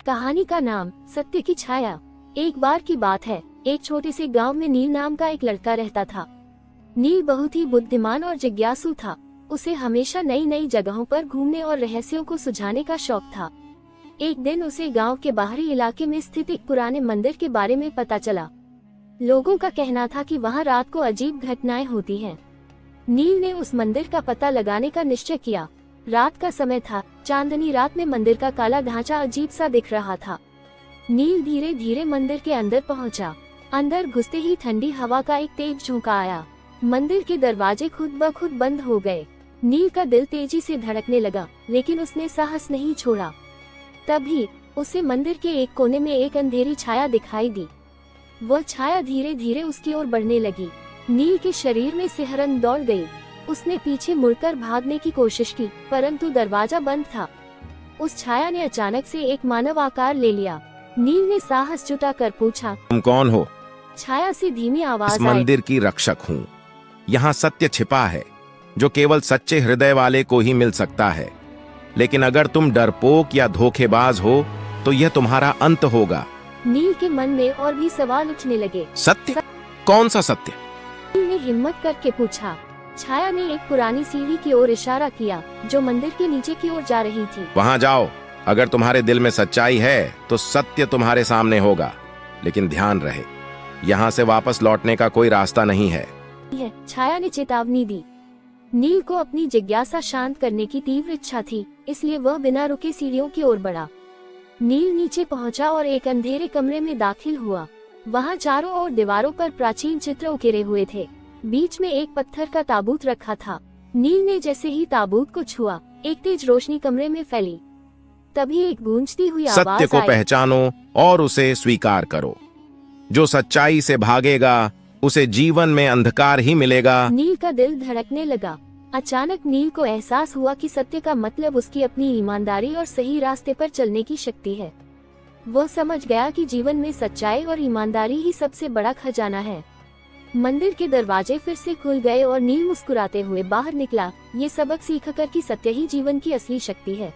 कहानी का नाम सत्य की छाया। एक बार की बात है, एक छोटे से गांव में नील नाम का एक लड़का रहता था। नील बहुत ही बुद्धिमान और जिज्ञासु था। उसे हमेशा नई नई जगहों पर घूमने और रहस्यों को सुझाने का शौक था। एक दिन उसे गांव के बाहरी इलाके में स्थित एक पुराने मंदिर के बारे में पता चला। लोगों का कहना था कि वहां रात को अजीब घटनाएं होती हैं। नील ने उस मंदिर का पता लगाने का निश्चय किया। रात का समय था, चांदनी रात में मंदिर का काला ढांचा अजीब सा दिख रहा था। नील धीरे धीरे मंदिर के अंदर पहुंचा। अंदर घुसते ही ठंडी हवा का एक तेज झोंका आया। मंदिर के दरवाजे खुद ब खुद बंद हो गए। नील का दिल तेजी से धड़कने लगा, लेकिन उसने साहस नहीं छोड़ा। तभी उसे मंदिर के एक कोने में एक अंधेरी छाया दिखाई दी। वह छाया धीरे धीरे उसकी ओर बढ़ने लगी। नील के शरीर में सिहरन दौड़ गई। उसने पीछे मुड़कर भागने की कोशिश की, परंतु दरवाजा बंद था। उस छाया ने अचानक से एक मानव आकार ले लिया। नील ने साहस जुटाकर पूछा, तुम कौन हो? छाया से धीमी आवाज इस मंदिर की रक्षक हूँ। यहाँ सत्य छिपा है, जो केवल सच्चे हृदय वाले को ही मिल सकता है। लेकिन अगर तुम डरपोक या धोखेबाज हो, तो यह तुम्हारा अंत होगा। नील के मन में और भी सवाल उठने लगे। सत्य? कौन सा सत्य? नील ने हिम्मत करके पूछा। छाया ने एक पुरानी सीढ़ी की ओर इशारा किया, जो मंदिर के नीचे की ओर जा रही थी। वहां जाओ। अगर तुम्हारे दिल में सच्चाई है, तो सत्य तुम्हारे सामने होगा। लेकिन ध्यान रहे, यहाँ से वापस लौटने का कोई रास्ता नहीं है। छाया ने चेतावनी दी। नील को अपनी जिज्ञासा शांत करने की तीव्र इच्छा थी, इसलिए वह बिना रुके सीढ़ियों की ओर बढ़ा। नील नीचे पहुंचा और एक अंधेरे कमरे में दाखिल हुआ। वहां चारों ओर दीवारों पर प्राचीन चित्र उकेरे हुए थे। बीच में एक पत्थर का ताबूत रखा था। नील ने जैसे ही ताबूत को छुआ, एक तेज रोशनी कमरे में फैली। तभी एक गूंजती हुई आवाज आई, सत्य को पहचानो और उसे स्वीकार करो। जो सच्चाई से भागेगा, उसे जीवन में अंधकार ही मिलेगा। नील का दिल धड़कने लगा। अचानक नील को एहसास हुआ कि सत्य का मतलब उसकी अपनी ईमानदारी और सही रास्ते पर चलने की शक्ति है। वह समझ गया कि जीवन में सच्चाई और ईमानदारी ही सबसे बड़ा खजाना है। मंदिर के दरवाजे फिर से खुल गए और नील मुस्कुराते हुए बाहर निकला, ये सबक सीखकर कि सत्य ही जीवन की असली शक्ति है।